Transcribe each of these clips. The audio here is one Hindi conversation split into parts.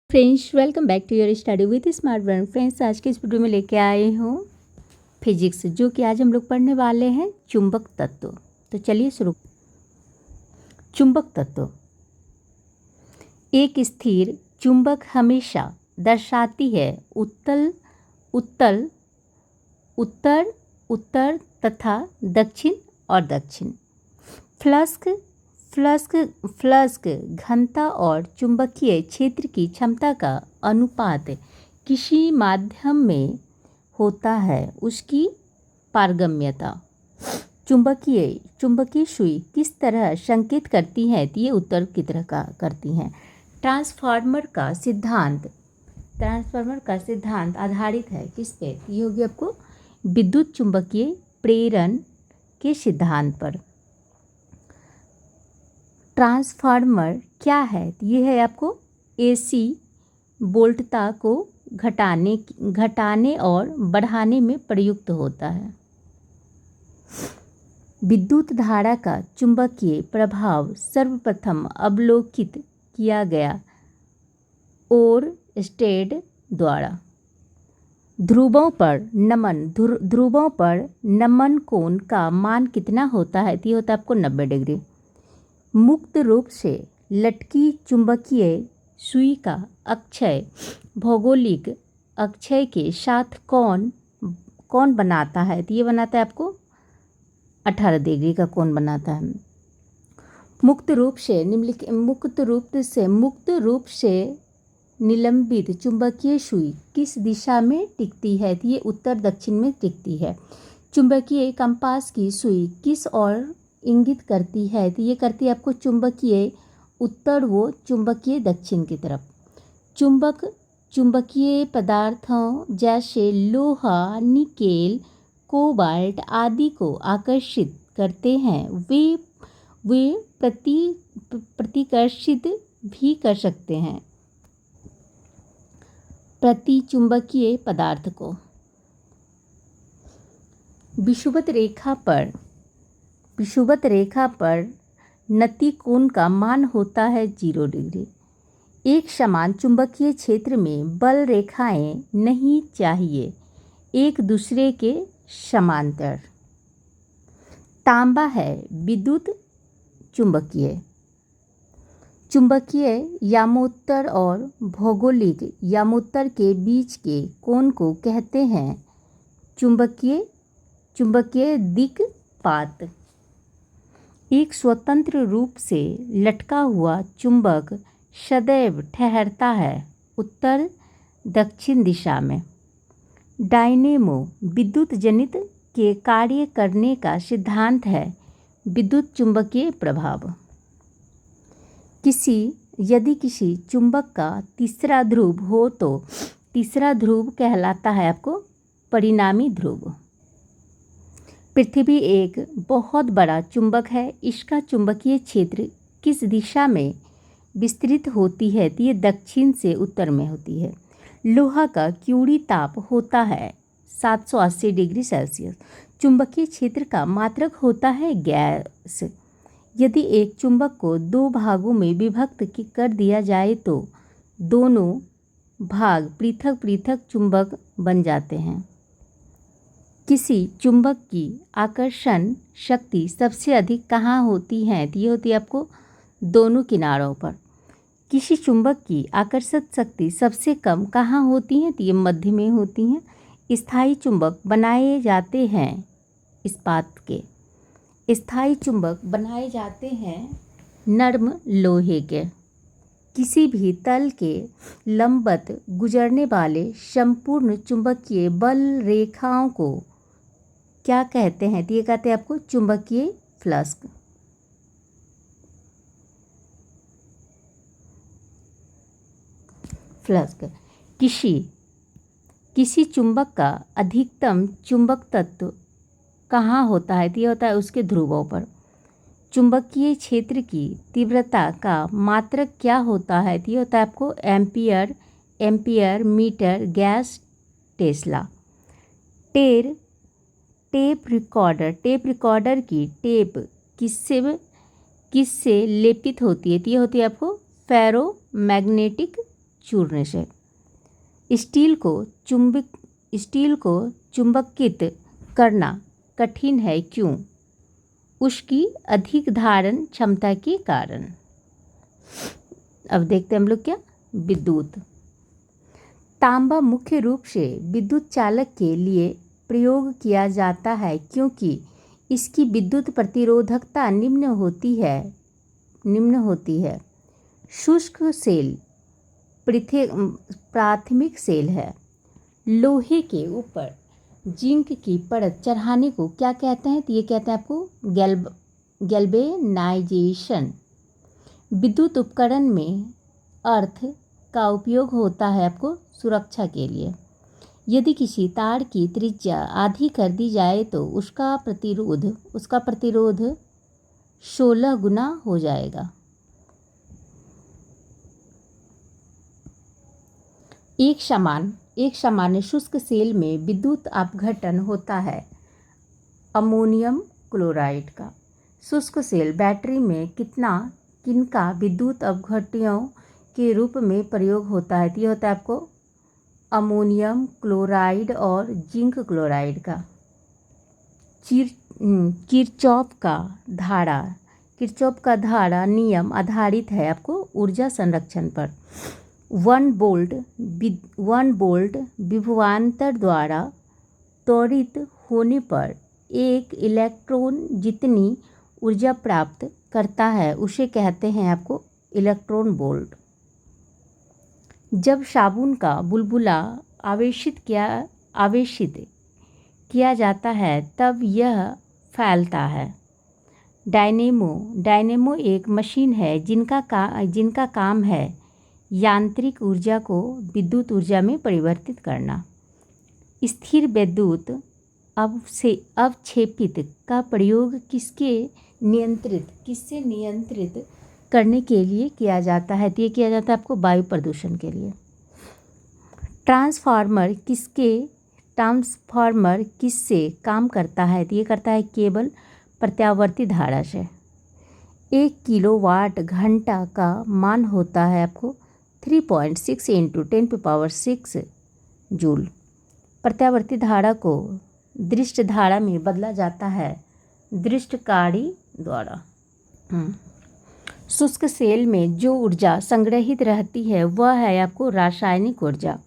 Friends, welcome back to your study with smart brain. Friends, आज के इस वीडियो में लेके आए हूँ फिजिक्स, जो कि आज हम लोग पढ़ने वाले हैं चुंबक तत्व। तो चलिए शुरू। चुंबक तत्व। एक स्थिर चुंबक हमेशा दर्शाती है उत्तर उत्तर उत्तर उत्तर तथा दक्षिण और दक्षिण। फ्लक्स घनता और चुंबकीय क्षेत्र की क्षमता का अनुपात किसी माध्यम में होता है उसकी पारगम्यता। चुंबकीय सुई किस तरह संकेत करती है, तो ये उत्तर की तरह का करती हैं। ट्रांसफार्मर का सिद्धांत आधारित है किस पे? ये होगी आपको विद्युत चुंबकीय प्रेरण के सिद्धांत पर। ट्रांसफार्मर क्या है? ये है आपको एसी वोल्टता को घटाने और बढ़ाने में प्रयुक्त होता है। विद्युत धारा का चुंबकीय प्रभाव सर्वप्रथम अवलोकित किया गया ओरस्टेड द्वारा। ध्रुवों पर नमन कोण का मान कितना होता है? तो ये होता है आपको 90 डिग्री। मुक्त रूप से लटकी चुंबकीय सुई का अक्षय भौगोलिक अक्षय के साथ कौन बनाता है? तो ये बनाता है आपको 18 डिग्री का कोण बनाता है। मुक्त रूप से निलंबित चुंबकीय सुई किस दिशा में टिकती है? तो ये उत्तर दक्षिण में टिकती है। चुंबकीय कंपास की सुई किस ओर इंगित करती है? तो ये करती है आपको चुंबकीय उत्तर व चुंबकीय दक्षिण की तरफ। चुंबकीय पदार्थों जैसे लोहा, निकेल, कोबाल्ट आदि को आकर्षित करते हैं। वे प्रतिकर्षित भी कर सकते हैं प्रतिचुंबकीय पदार्थ को। विषुवत रेखा पर नति कोण का मान होता है 0 डिग्री। एक समान चुंबकीय क्षेत्र में बल रेखाएं नहीं चाहिए एक दूसरे के समांतर। तांबा है विद्युत चुंबकीय यामोत्तर और भौगोलिक यामोत्तर के बीच के कोण को कहते हैं चुंबकीय दिक्पात। एक स्वतंत्र रूप से लटका हुआ चुंबक सदैव ठहरता है उत्तर दक्षिण दिशा में। डायनेमो विद्युत जनित के कार्य करने का सिद्धांत है विद्युत चुंबकीय प्रभाव। यदि किसी चुंबक का तीसरा ध्रुव हो तो तीसरा ध्रुव कहलाता है आपको परिणामी ध्रुव। पृथ्वी एक बहुत बड़ा चुंबक है। इसका चुंबकीय क्षेत्र किस दिशा में विस्तृत होती है? तो ये दक्षिण से उत्तर में होती है। लोहा का क्यूरी ताप होता है 780 डिग्री सेल्सियस। चुंबकीय क्षेत्र का मात्रक होता है गैस। यदि एक चुंबक को 2 भागों में विभक्त कर दिया जाए तो दोनों भाग पृथक पृथक चुंबक बन जाते हैं। किसी चुंबक की आकर्षण शक्ति सबसे अधिक कहाँ होती है? तो ये होती है आपको दोनों किनारों पर। किसी चुंबक की आकर्षक शक्ति सबसे कम कहाँ होती है? तो ये मध्य में होती हैं। स्थायी चुंबक बनाए जाते हैं इस्पात के। स्थायी चुंबक बनाए जाते हैं नर्म लोहे के। किसी भी तल के लंबवत गुजरने वाले संपूर्ण चुंबकीय बल रेखाओं को क्या कहते हैं? तो ये कहते हैं आपको चुंबकीय फ्लक्स। किसी चुंबक का अधिकतम चुंबक तत्व कहाँ होता है? तो ये होता है उसके ध्रुवों पर। चुंबकीय क्षेत्र की तीव्रता का मात्रक क्या होता है? तो ये होता है आपको ampere meter gauss tesla. Tape recorder की टेप किससे लेपित होती है? तो ये होती है आपको फेरोमैग्नेटिक चूर्ण से। स्टील को चुंबकित करना कठिन है, क्यों? उसकी अधिक धारण क्षमता के कारण। अब देखते हैं हम लोग क्या, विद्युत। तांबा मुख्य रूप से विद्युत चालक के लिए प्रयोग किया जाता है क्योंकि इसकी विद्युत प्रतिरोधकता निम्न होती है। शुष्क सेल प्राथमिक सेल है। लोहे के ऊपर जिंक की परत चढ़ाने को क्या कहते हैं? तो ये कहते हैं आपको गैल्वेनाइजेशन। विद्युत उपकरण में अर्थ का उपयोग होता है आपको सुरक्षा के लिए। यदि किसी तार की त्रिज्या आधी कर दी जाए तो उसका प्रतिरोध 16 गुना हो जाएगा। एक सामान्य शुष्क सेल में विद्युत अपघटन होता है अमोनियम क्लोराइड का। शुष्क सेल बैटरी में किनका विद्युत अपघटनों के रूप में प्रयोग होता है? तो ये होता है आपको अमोनियम क्लोराइड और जिंक क्लोराइड का। किरचॉफ का धारा नियम आधारित है आपको ऊर्जा संरक्षण पर। 1 वोल्ट विभवांतर द्वारा त्वरित होने पर एक इलेक्ट्रॉन जितनी ऊर्जा प्राप्त करता है उसे कहते हैं आपको इलेक्ट्रॉन वोल्ट। जब साबुन का बुलबुला आवेशित किया जाता है तब यह फैलता है। डायनेमो एक मशीन है जिनका काम है यांत्रिक ऊर्जा को विद्युत ऊर्जा में परिवर्तित करना। स्थिर विद्युत अवक्षेपित का प्रयोग किससे नियंत्रित करने के लिए किया जाता है? तो ये किया जाता है आपको वायु प्रदूषण के लिए। ट्रांसफार्मर किससे काम करता है? तो ये करता है केवल प्रत्यावर्ती धारा से। 1 किलोवाट घंटा का मान होता है आपको 3.6 × 10⁶ जूल। प्रत्यावर्ती धारा को दृष्ट धारा में बदला जाता है दृष्टकारी द्वारा। शुष्क सेल में जो ऊर्जा संग्रहित रहती है वह है आपको रासायनिक ऊर्जा।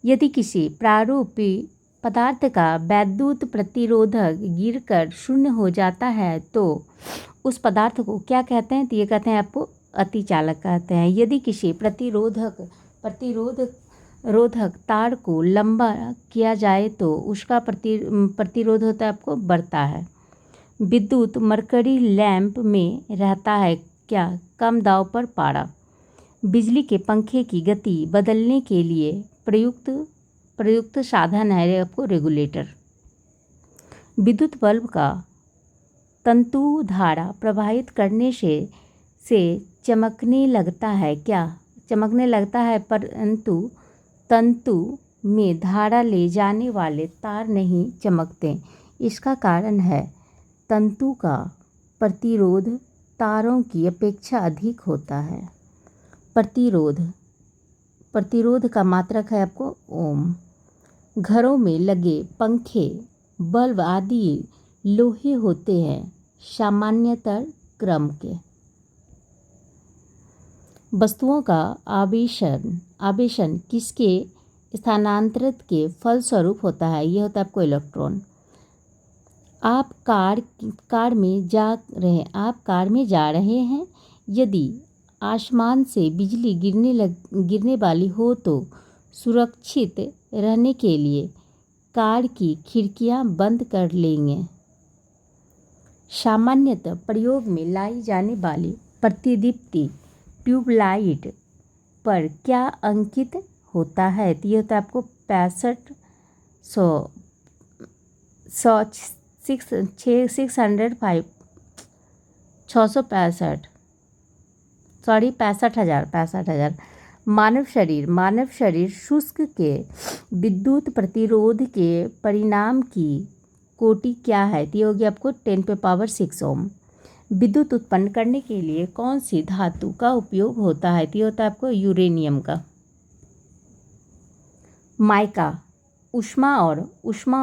यदि किसी प्रारूपी पदार्थ का वैद्युत प्रतिरोधक गिरकर शून्य हो जाता है तो उस पदार्थ को क्या कहते हैं? तो ये कहते हैं आपको अतिचालक कहते हैं। यदि किसी प्रतिरोधक तार को लंबा किया जाए तो उसका प्रतिरोध होता है आपको बढ़ता है। विद्युत मरकरी लैंप में रहता है क्या? कम दाब पर पारा। बिजली के पंखे की गति बदलने के लिए प्रयुक्त साधन है आपको रेगुलेटर। विद्युत बल्ब का तंतु धारा प्रवाहित करने से चमकने लगता है क्या? चमकने लगता है, परंतु तंतु में धारा ले जाने वाले तार नहीं चमकते। इसका कारण है तंतु का प्रतिरोध तारों की अपेक्षा अधिक होता है। प्रतिरोध का मात्रक है आपको ओम। घरों में लगे पंखे, बल्ब आदि लोहे होते हैं सामान्यतः क्रम के। वस्तुओं का आवेशन किसके स्थानांतरित के फलस्वरूप होता है? यह होता है आपको इलेक्ट्रॉन। आप कार में जा रहे हैं। यदि आसमान से बिजली गिरने वाली हो तो सुरक्षित रहने के लिए कार की खिड़कियां बंद कर लेंगे। सामान्यतः प्रयोग में लाई जाने वाली प्रतिदीप्ति ट्यूबलाइट पर क्या अंकित होता है? तो ये होता है आपको 65,000। मानव शरीर शुष्क के विद्युत प्रतिरोध के परिणाम की कोटि क्या है? तो ये होगी आपको 10⁶ ओम। विद्युत उत्पन्न करने के लिए कौन सी धातु का उपयोग होता है? तो ये होता है आपको यूरेनियम का। माइका ऊष्मा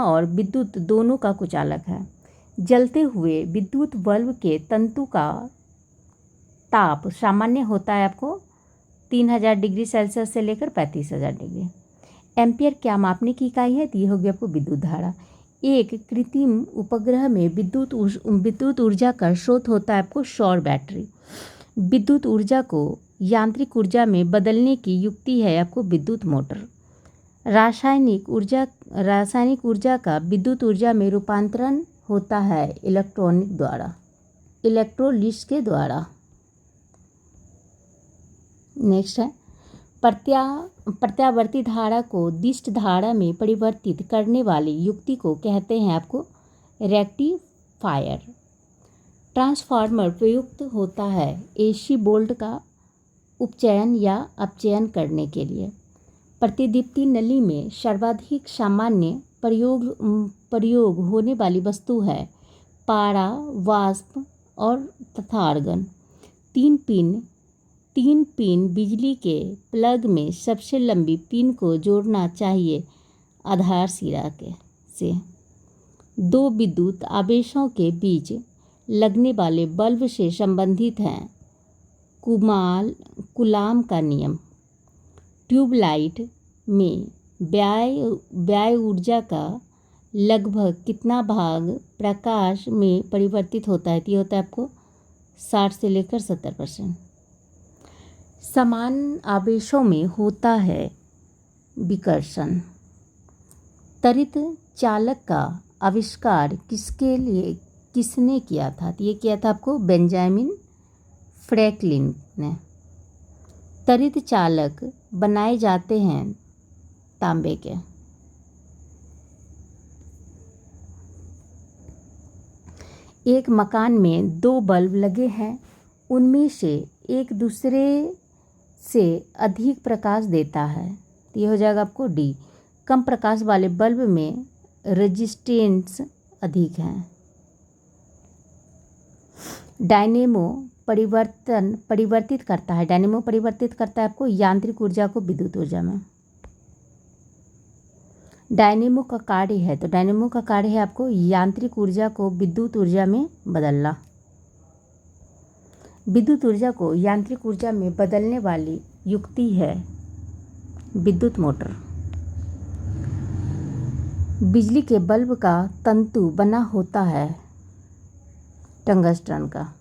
और विद्युत दोनों का कुचालक है। जलते हुए विद्युत बल्ब के तंतु का ताप सामान्य होता है आपको 3000 डिग्री सेल्सियस से लेकर 35000 डिग्री। एम्पियर क्या मापने की इकाई है? तो ये होगी आपको विद्युत धारा। एक कृत्रिम उपग्रह में विद्युत ऊर्जा का स्रोत होता है आपको सौर बैटरी। विद्युत ऊर्जा को यांत्रिक ऊर्जा में बदलने की युक्ति है आपको विद्युत मोटर। रासायनिक ऊर्जा का विद्युत ऊर्जा में रूपांतरण होता है इलेक्ट्रोलिस के द्वारा। नेक्स्ट है प्रत्यावर्ती धारा को दिष्ट धारा में परिवर्तित करने वाली युक्ति को कहते हैं आपको रेक्टिफायर। ट्रांसफार्मर प्रयुक्त होता है एसी वोल्ट का उपचयन या अपचयन करने के लिए। प्रतिदीप्ति नली में सर्वाधिक सामान्य प्रयोग होने वाली वस्तु है पारा, वाष्प और तथा आर्गन। तीन पिन बिजली के प्लग में सबसे लंबी पिन को जोड़ना चाहिए आधार सिरा से। दो विद्युत आवेशों के बीच लगने वाले बल्ब से संबंधित हैं कूलाम का नियम। ट्यूबलाइट में व्यय ऊर्जा का लगभग कितना भाग प्रकाश में परिवर्तित होता है? ये होता है आपको 60 से लेकर 70%। समान आवेशों में होता है विकर्षण। त्वरित चालक का आविष्कार किसने किया था? तो ये किया था आपको बेंजामिन फ्रैंकलिन ने। त्वरित चालक बनाए जाते हैं तांबे के। एक मकान में 2 बल्ब लगे हैं, उनमें से एक दूसरे से अधिक प्रकाश देता है। तो ये हो जाएगा आपको डी। कम प्रकाश वाले बल्ब में रेजिस्टेंस अधिक है। डायनेमो परिवर्तित करता है आपको यांत्रिक ऊर्जा को विद्युत ऊर्जा में। डायनेमो का कार्य है आपको यांत्रिक ऊर्जा को विद्युत ऊर्जा में बदलना। विद्युत ऊर्जा को यांत्रिक ऊर्जा में बदलने वाली युक्ति है विद्युत मोटर। बिजली के बल्ब का तंतु बना होता है टंगस्टन का।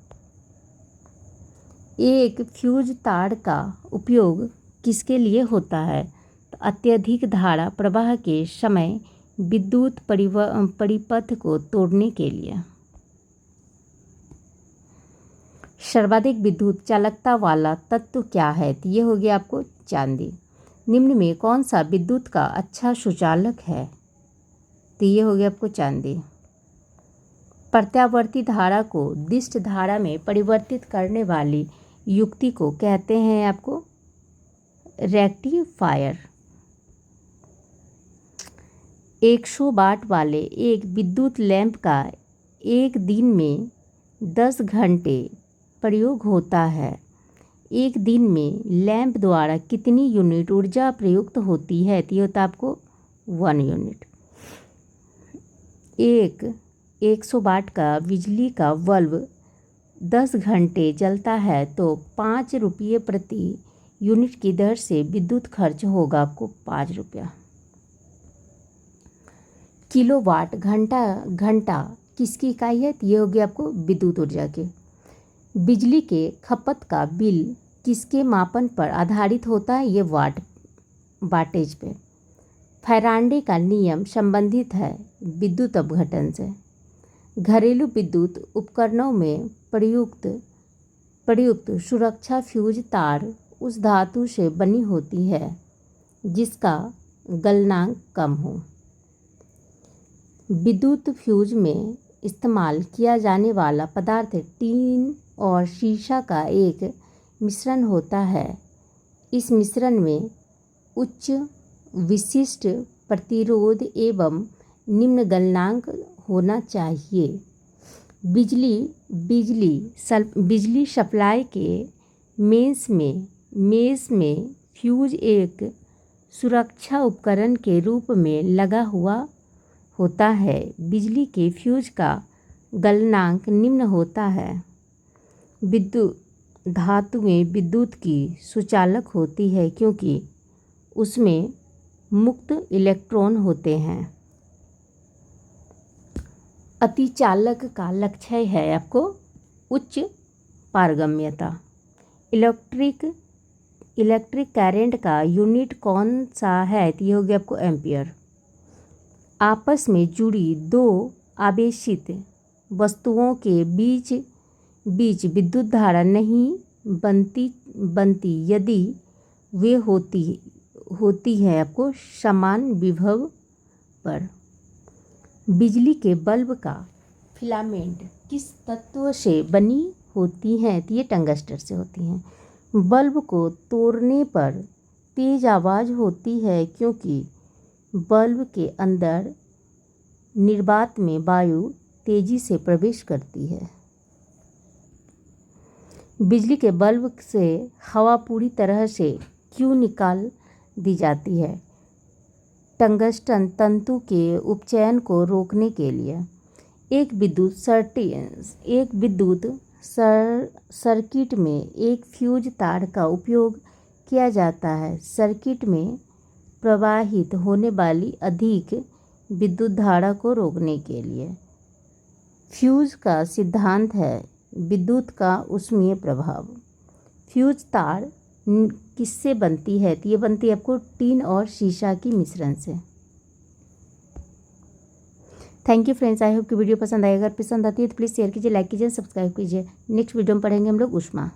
एक फ्यूज तार का उपयोग किसके लिए होता है? तो अत्यधिक धारा प्रवाह के समय विद्युत परिपथ को तोड़ने के लिए। सर्वाधिक विद्युत चालकता वाला तत्व क्या है? तो ये हो गया आपको चांदी। निम्न में कौन सा विद्युत का अच्छा सुचालक है? तो ये हो गया आपको चांदी। प्रत्यावर्ती धारा को दिष्ट धारा में परिवर्तित करने वाली युक्ति को कहते हैं आपको रेक्टिफायर। 100 वाट वाले एक विद्युत लैंप का एक दिन में 10 घंटे प्रयोग होता है। एक दिन में लैंप द्वारा कितनी यूनिट ऊर्जा प्रयुक्त होती है? तो ये होता है आपको 1 यूनिट। 100 वाट का बिजली का बल्ब 10 घंटे जलता है तो 5 रुपये प्रति यूनिट की दर से विद्युत खर्च होगा आपको 5 रुपया। किलोवाट घंटा किसकी इकाई है? ये होगी आपको विद्युत ऊर्जा के। बिजली के खपत का बिल किसके मापन पर आधारित होता है? ये वाटेज पे। फैराडे का नियम संबंधित है विद्युत अपघटन से। घरेलू विद्युत उपकरणों में प्रयुक्त सुरक्षा फ्यूज तार उस धातु से बनी होती है जिसका गलनांक कम हो। विद्युत फ्यूज में इस्तेमाल किया जाने वाला पदार्थ टीन और शीशा का एक मिश्रण होता है। इस मिश्रण में उच्च विशिष्ट प्रतिरोध एवं निम्न गलनांक होना चाहिए। बिजली सप्लाई के मेष में फ्यूज एक सुरक्षा उपकरण के रूप में लगा हुआ होता है। बिजली के फ्यूज का गलनांक निम्न होता है। विद्युत धातुएं विद्युत की सुचालक होती है क्योंकि उसमें मुक्त इलेक्ट्रॉन होते हैं। अतिचालक का लक्ष्य है आपको उच्च पारगम्यता। इलेक्ट्रिक करंट का यूनिट कौन सा है? तो ये हो गया आपको एम्पियर। आपस में जुड़ी दो आवेशित वस्तुओं के बीच विद्युत धारा नहीं बनती यदि वे होती है आपको समान विभव पर। बिजली के बल्ब का फिलामेंट किस तत्व से बनी होती हैं? तो ये टंगस्टर से होती हैं। बल्ब को तोड़ने पर तेज आवाज़ होती है क्योंकि बल्ब के अंदर निर्वात में वायु तेजी से प्रवेश करती है। बिजली के बल्ब से हवा पूरी तरह से क्यों निकाल दी जाती है? टंगस्टन तंतु के उपचयन को रोकने के लिए। एक विद्युत सर्किट में एक फ्यूज तार का उपयोग किया जाता है सर्किट में प्रवाहित होने वाली अधिक विद्युत धारा को रोकने के लिए। फ्यूज का सिद्धांत है विद्युत का ऊष्मीय प्रभाव। फ्यूज तार किससे बनती है? तो ये बनती है आपको टीन और शीशा की मिश्रण से। Thank you friends, I hope कि वीडियो पसंद आएगा। अगर पसंद आती है तो प्लीज़ शेयर कीजिए, लाइक कीजिए, सब्सक्राइब कीजिए। नेक्स्ट वीडियो में पढ़ेंगे हम लोग ऊष्मा।